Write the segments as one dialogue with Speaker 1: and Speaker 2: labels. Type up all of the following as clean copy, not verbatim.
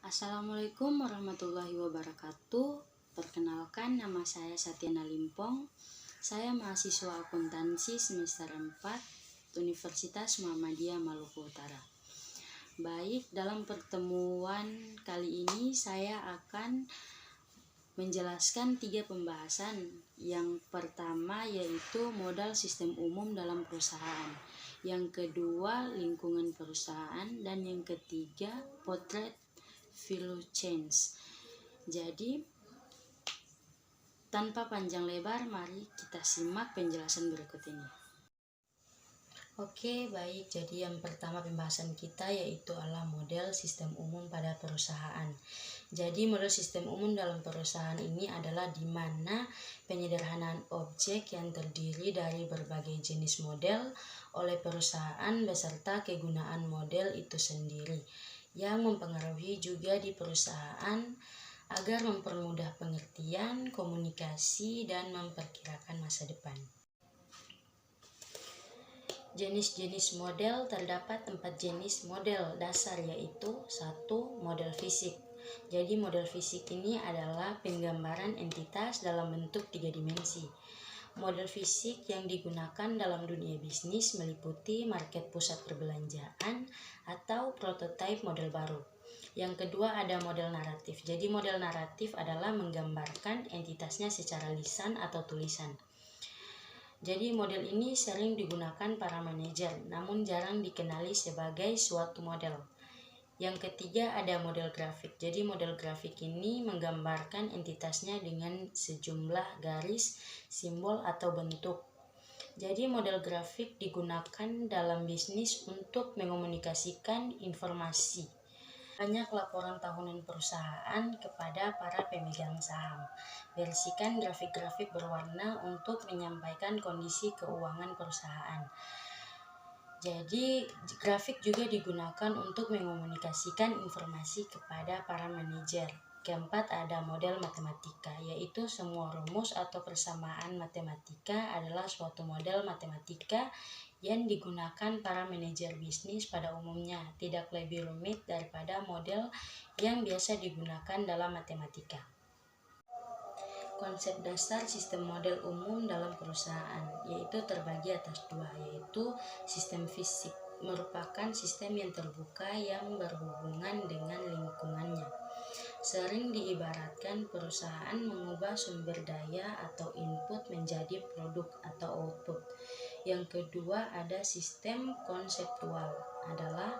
Speaker 1: Assalamualaikum warahmatullahi wabarakatuh. Perkenalkan, nama saya Satyana Limpong. Saya mahasiswa akuntansi semester 4 Universitas Muhammadiyah Maluku Utara. Baik, dalam pertemuan kali ini saya akan menjelaskan 3 pembahasan. Yang pertama yaitu modal sistem umum dalam perusahaan, yang kedua lingkungan perusahaan, dan yang ketiga potret value change. Jadi tanpa panjang lebar, mari kita simak penjelasan berikut ini. Oke, baik. Jadi yang pertama pembahasan kita yaitu adalah model sistem umum pada perusahaan. Jadi model sistem umum dalam perusahaan ini adalah di mana penyederhanaan objek yang terdiri dari berbagai jenis model oleh perusahaan beserta kegunaan model itu sendiri, yang mempengaruhi juga di perusahaan agar mempermudah pengertian, komunikasi, dan memperkirakan masa depan. Jenis-jenis model terdapat 4 jenis model dasar, yaitu 1. Model fisik. Jadi model fisik ini adalah penggambaran entitas dalam bentuk 3 dimensi. Model fisik yang digunakan dalam dunia bisnis meliputi market pusat perbelanjaan atau prototipe model baru. Yang kedua ada model naratif. Jadi model naratif adalah menggambarkan entitasnya secara lisan atau tulisan. Jadi model ini sering digunakan para manajer, namun jarang dikenali sebagai suatu model. Yang ketiga ada model grafik. Jadi model grafik ini menggambarkan entitasnya dengan sejumlah garis, simbol, atau bentuk. Jadi model grafik digunakan dalam bisnis untuk mengomunikasikan informasi. Banyak laporan tahunan perusahaan kepada para pemegang saham. Berisikan grafik-grafik berwarna untuk menyampaikan kondisi keuangan perusahaan. Jadi grafik juga digunakan untuk mengomunikasikan informasi kepada para manajer. Keempat ada model matematika, yaitu semua rumus atau persamaan matematika adalah suatu model matematika yang digunakan para manajer bisnis pada umumnya, tidak lebih rumit daripada model yang biasa digunakan dalam matematika. Konsep dasar sistem model umum dalam perusahaan yaitu terbagi atas 2, yaitu sistem fisik, merupakan sistem yang terbuka yang berhubungan dengan lingkungannya. Sering diibaratkan perusahaan mengubah sumber daya atau input menjadi produk atau output. Yang kedua ada sistem konseptual, adalah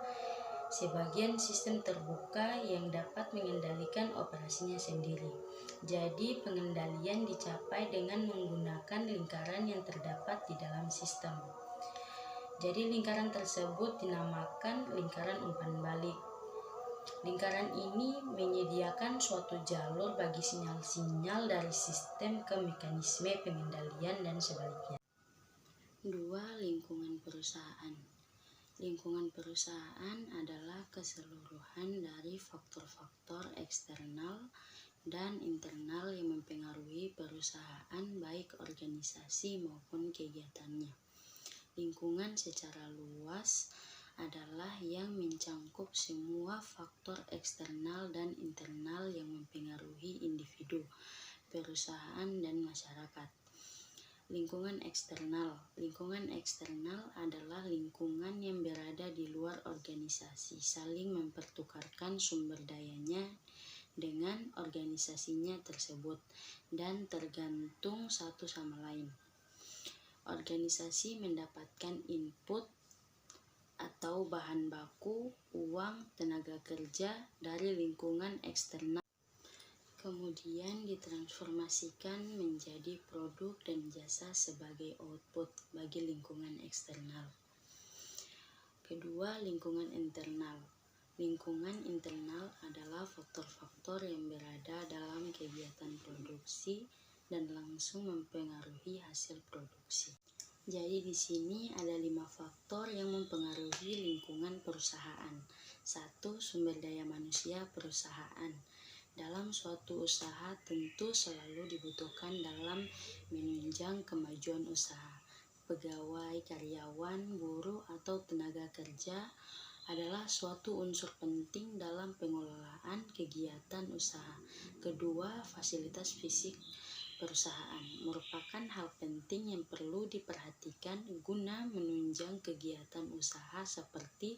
Speaker 1: sebagian sistem terbuka yang dapat mengendalikan operasinya sendiri. Jadi pengendalian dicapai dengan menggunakan lingkaran yang terdapat di dalam sistem. Jadi lingkaran tersebut dinamakan lingkaran umpan balik. Lingkaran ini menyediakan suatu jalur bagi sinyal-sinyal dari sistem ke mekanisme pengendalian dan sebaliknya. 2. Lingkungan perusahaan. Lingkungan perusahaan adalah keseluruhan dari faktor-faktor eksternal dan internal yang mempengaruhi perusahaan, baik organisasi maupun kegiatannya. Lingkungan secara luas adalah yang mencangkup semua faktor eksternal dan internal yang mempengaruhi individu, perusahaan, dan masyarakat. Lingkungan eksternal. Lingkungan eksternal adalah lingkungan yang berada di luar organisasi, saling mempertukarkan sumber dayanya dengan organisasinya tersebut, dan tergantung satu sama lain. Organisasi mendapatkan input atau bahan baku, uang, tenaga kerja dari lingkungan eksternal, kemudian ditransformasikan menjadi produk dan jasa sebagai output bagi lingkungan eksternal. Kedua, lingkungan internal. Lingkungan internal adalah faktor-faktor yang berada dalam kegiatan produksi dan langsung mempengaruhi hasil produksi. Jadi di sini ada 5 faktor yang mempengaruhi lingkungan perusahaan. 1. Sumber daya manusia perusahaan. Dalam suatu usaha tentu selalu dibutuhkan dalam menunjang kemajuan usaha. Pegawai, karyawan, buruh, atau tenaga kerja adalah suatu unsur penting dalam pengelolaan perusahaan, kegiatan usaha. Kedua, fasilitas fisik perusahaan merupakan hal penting yang perlu diperhatikan guna menunjang kegiatan usaha seperti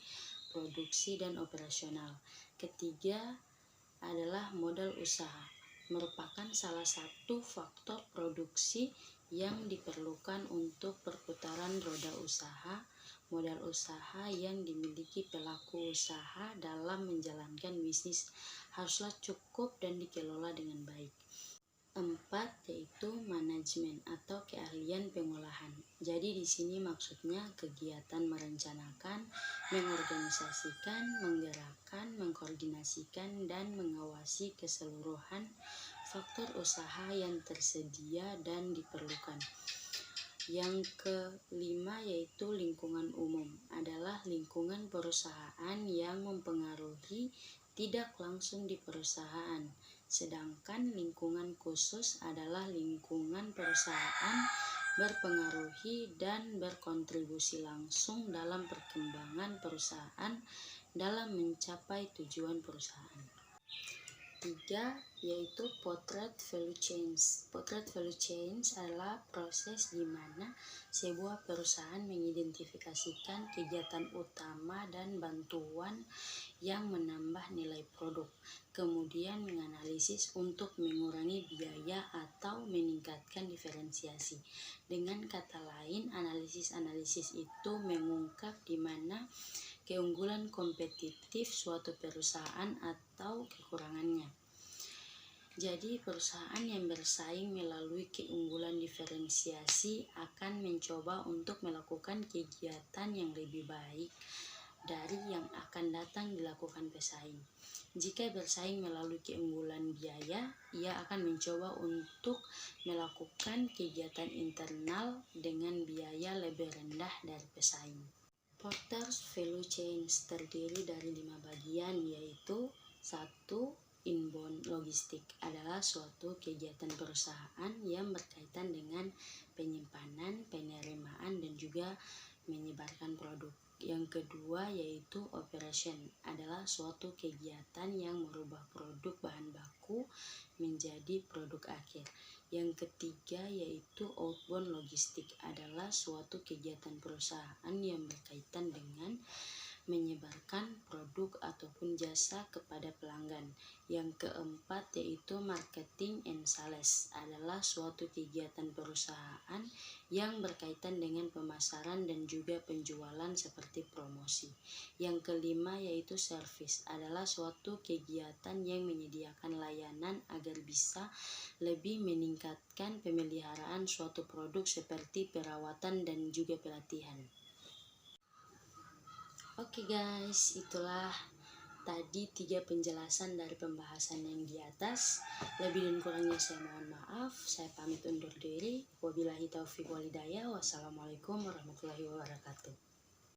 Speaker 1: produksi dan operasional. Ketiga adalah modal usaha, merupakan salah satu faktor produksi yang diperlukan untuk perputaran roda usaha. Modal usaha yang dimiliki pelaku usaha dalam menjalankan bisnis haruslah cukup dan dikelola dengan baik. 4 yaitu manajemen atau keahlian pengolahan. Jadi di sini maksudnya kegiatan merencanakan, mengorganisasikan, menggerakkan, mengkoordinasikan, dan mengawasi keseluruhan faktor usaha yang tersedia dan diperlukan. Yang kelima yaitu lingkungan umum, adalah lingkungan perusahaan yang mempengaruhi tidak langsung di perusahaan. Sedangkan lingkungan khusus adalah lingkungan perusahaan berpengaruhi dan berkontribusi langsung dalam perkembangan perusahaan dalam mencapai tujuan perusahaan. 3 yaitu potret value chain. Potret value chain adalah proses di mana sebuah perusahaan mengidentifikasikan kegiatan utama dan bantuan yang menambah nilai produk, kemudian menganalisis untuk mengurangi biaya atau meningkatkan diferensiasi. Dengan kata lain, analisis itu mengungkap di mana keunggulan kompetitif suatu perusahaan atau kekurangannya. Jadi perusahaan yang bersaing melalui keunggulan diferensiasi akan mencoba untuk melakukan kegiatan yang lebih baik dari yang akan datang dilakukan pesaing. Jika bersaing melalui keunggulan biaya, ia akan mencoba untuk melakukan kegiatan internal dengan biaya lebih rendah dari pesaing. Porter's value chain terdiri dari 5 bagian, yaitu 1. Inbound logistik adalah suatu kegiatan perusahaan yang berkaitan dengan penyimpanan, penerimaan, dan juga menyebarkan produk. Yang kedua yaitu operation, adalah suatu kegiatan yang merubah produk bahan baku menjadi produk akhir. Yang ketiga yaitu outbound logistik, adalah suatu kegiatan perusahaan yang berkaitan dengan menyebarkan produk ataupun jasa kepada pelanggan. Yang keempat yaitu marketing and sales, adalah suatu kegiatan perusahaan yang berkaitan dengan pemasaran dan juga penjualan seperti promosi. Yang kelima yaitu service, adalah suatu kegiatan yang menyediakan layanan agar bisa lebih meningkatkan pemeliharaan suatu produk seperti perawatan dan juga pelatihan. Oke guys, itulah tadi 3 penjelasan dari pembahasan yang di atas. Lebih dan kurangnya saya mohon maaf. Saya pamit undur diri. Wabillahi taufiq wal hidayah. Wassalamualaikum warahmatullahi wabarakatuh.